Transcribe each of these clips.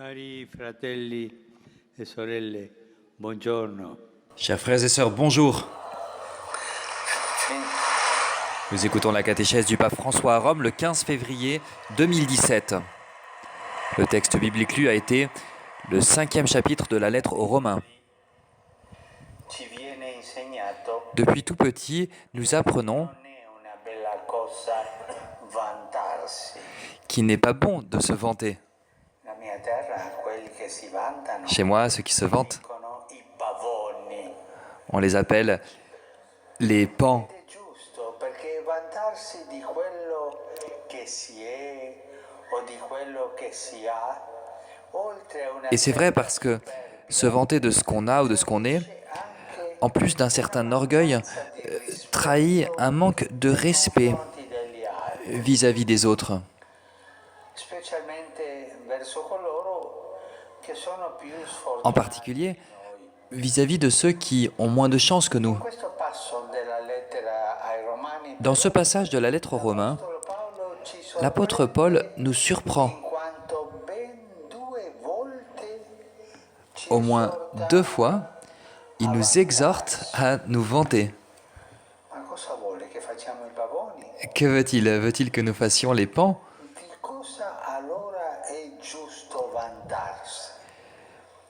Cari fratelli e sorelle, buongiorno. Chers frères et sœurs, bonjour. Nous écoutons la catéchèse du pape François à Rome le 15 février 2017. Le texte biblique lu a été le 5e chapitre de la lettre aux Romains. Depuis tout petit, nous apprenons qu'il n'est pas bon de se vanter. Chez moi, ceux qui se vantent, on les appelle les pans. Et c'est vrai parce que se vanter de ce qu'on a ou de ce qu'on est, en plus d'un certain orgueil, trahit un manque de respect vis-à-vis des autres. En particulier, vis-à-vis de ceux qui ont moins de chance que nous. Dans ce passage de la lettre aux Romains, l'apôtre Paul nous surprend. Au moins 2 fois, il nous exhorte à nous vanter. Que veut-il? Veut-il que nous fassions les pans?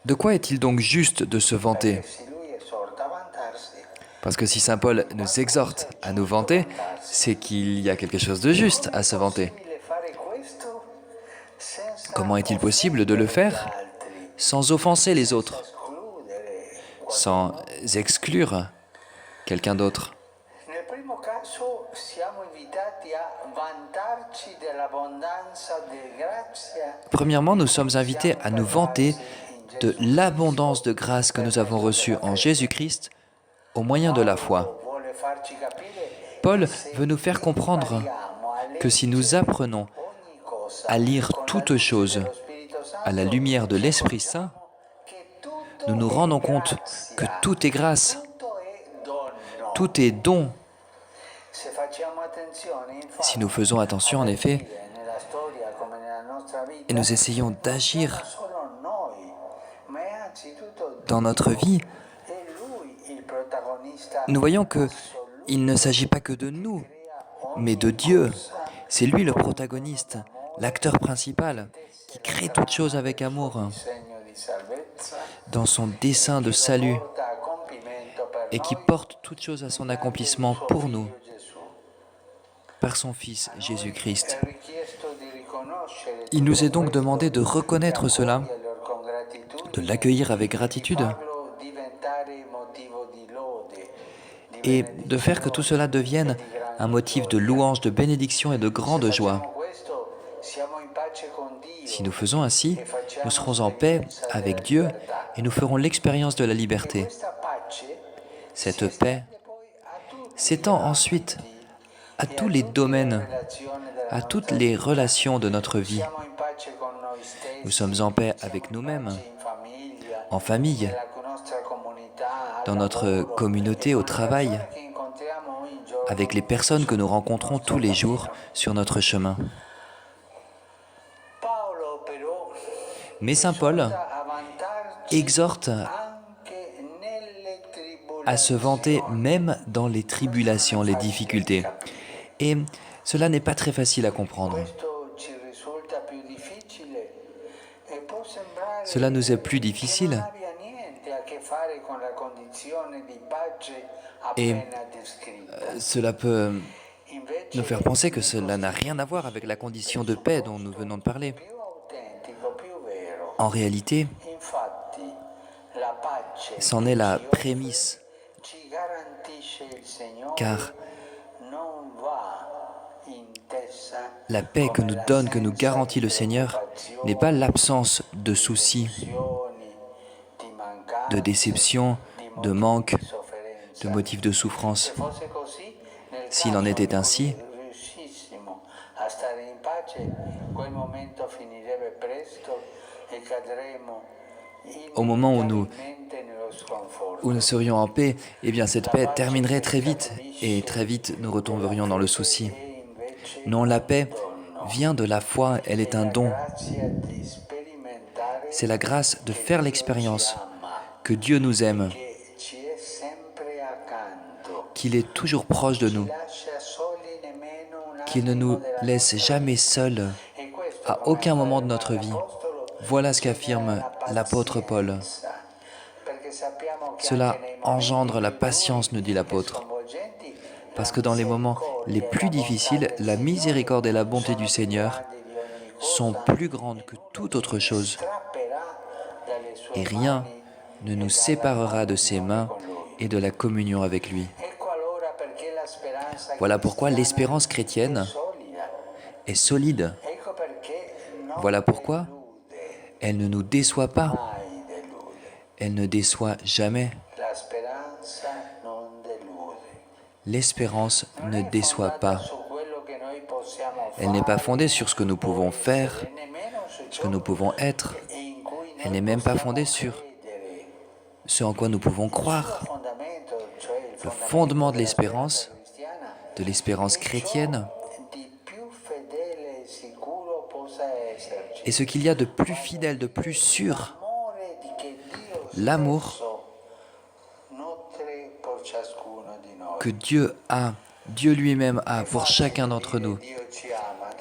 De quoi est-il donc juste de se vanter? Parce que si saint Paul nous exhorte à nous vanter, c'est qu'il y a quelque chose de juste à se vanter. Comment est-il possible de le faire sans offenser les autres, sans exclure quelqu'un d'autre? Premièrement, nous sommes invités à nous vanter de l'abondance de grâce que nous avons reçue en Jésus-Christ au moyen de la foi. Paul veut nous faire comprendre que si nous apprenons à lire toutes choses à la lumière de l'Esprit Saint, nous nous rendons compte que tout est grâce, tout est don. Si nous faisons attention, en effet, et nous essayons d'agir dans notre vie, nous voyons qu'il ne s'agit pas que de nous, mais de Dieu. C'est lui le protagoniste, l'acteur principal, qui crée toutes choses avec amour, dans son dessein de salut, et qui porte toutes choses à son accomplissement pour nous, par son Fils Jésus-Christ. Il nous est donc demandé de reconnaître cela, de l'accueillir avec gratitude, et de faire que tout cela devienne un motif de louange, de bénédiction et de grande joie. Si nous faisons ainsi, nous serons en paix avec Dieu et nous ferons l'expérience de la liberté. Cette paix s'étend ensuite à tous les domaines, à toutes les relations de notre vie. Nous sommes en paix avec nous-mêmes, en famille, dans notre communauté, au travail, avec les personnes que nous rencontrons tous les jours sur notre chemin. Mais saint Paul exhorte à se vanter même dans les tribulations, les difficultés. Et cela n'est pas très facile à comprendre. Cela nous est plus difficile. Et cela peut nous faire penser que cela n'a rien à voir avec la condition de paix dont nous venons de parler. En réalité, c'en est la prémisse, car la paix que nous donne, que nous garantit le Seigneur, n'est pas l'absence de soucis, de déception, de manque, de motifs de souffrance. S'il en était ainsi, au moment où nous serions en paix, eh bien cette paix terminerait très vite, et très vite nous retomberions dans le souci. Non, la paix vient de la foi, elle est un don. c'est la grâce de faire l'expérience que Dieu nous aime, qu'il est toujours proche de nous, qu'il ne nous laisse jamais seuls à aucun moment de notre vie. Voilà ce qu'affirme l'apôtre Paul. Cela engendre la patience, nous dit l'apôtre, parce que dans les moments les plus difficiles, la miséricorde et la bonté du Seigneur sont plus grandes que toute autre chose, et rien ne nous séparera de ses mains et de la communion avec lui. Voilà pourquoi l'espérance chrétienne est solide. Voilà pourquoi elle ne nous déçoit pas. Elle ne déçoit jamais. L'espérance ne déçoit pas. Elle n'est pas fondée sur ce que nous pouvons faire, ce que nous pouvons être. Elle n'est même pas fondée sur ce en quoi nous pouvons croire. Le fondement de l'espérance chrétienne, est ce qu'il y a de plus fidèle, de plus sûr, l'amour que Dieu lui-même a pour chacun d'entre nous.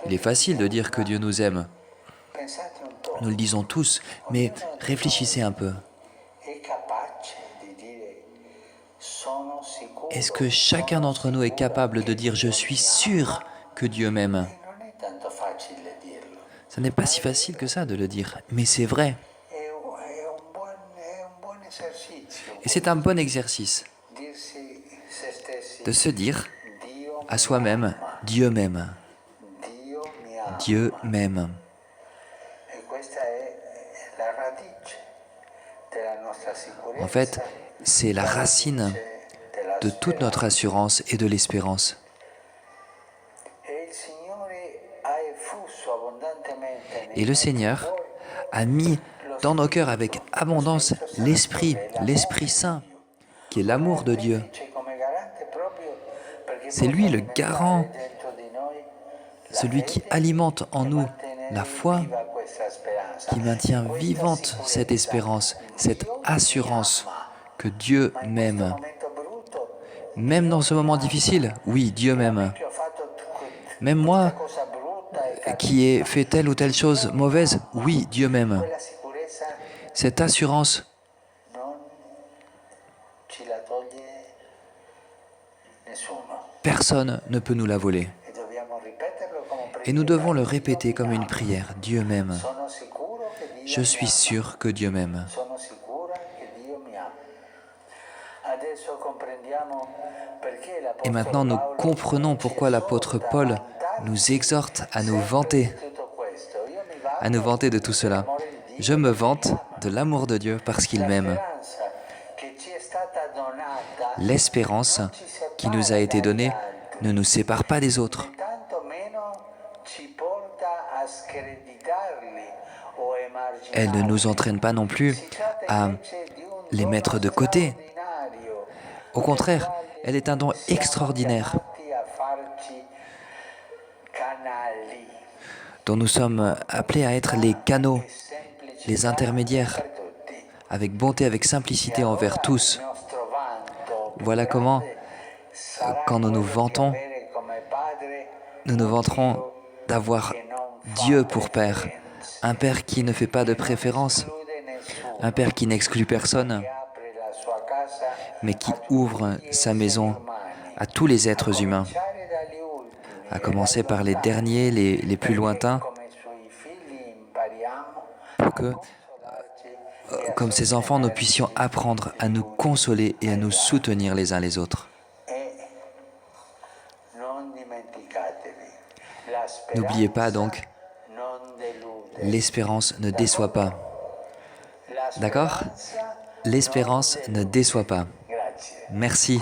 Il est facile de dire que Dieu nous aime. Nous le disons tous, mais réfléchissez un peu. Est-ce que chacun d'entre nous est capable de dire « Je suis sûr que Dieu m'aime » ? Ce n'est pas si facile que ça de le dire, mais c'est vrai. Et c'est un bon exercice de se dire à soi-même « Dieu m'aime ». Dieu m'aime. En fait, c'est la racine de toute notre assurance et de l'espérance. Et le Seigneur a mis dans nos cœurs avec abondance l'Esprit Saint, qui est l'amour de Dieu. C'est lui le garant, celui qui alimente en nous la foi, qui maintient vivante cette espérance, cette assurance que Dieu m'aime. Même dans ce moment difficile, oui, Dieu m'aime. Même moi, qui ai fait telle ou telle chose mauvaise, oui, Dieu m'aime. Cette assurance, personne ne peut nous la voler. Et nous devons le répéter comme une prière. Dieu m'aime. Je suis sûr que Dieu m'aime. Et maintenant, nous comprenons pourquoi l'apôtre Paul nous exhorte à nous vanter de tout cela. Je me vante de l'amour de Dieu parce qu'il m'aime. L'espérance qui nous a été donnée ne nous sépare pas des autres. Elle ne nous entraîne pas non plus à les mettre de côté. Au contraire, elle est un don extraordinaire dont nous sommes appelés à être les canaux, les intermédiaires, avec bonté, avec simplicité envers tous. Voilà comment, quand nous nous vanterons d'avoir Dieu pour Père, un Père qui ne fait pas de préférence, un Père qui n'exclut personne, mais qui ouvre sa maison à tous les êtres humains, à commencer par les derniers, les plus lointains, pour que, comme ses enfants, nous puissions apprendre à nous consoler et à nous soutenir les uns les autres. N'oubliez pas donc, l'espérance ne déçoit pas. D'accord ? L'espérance ne déçoit pas. Merci.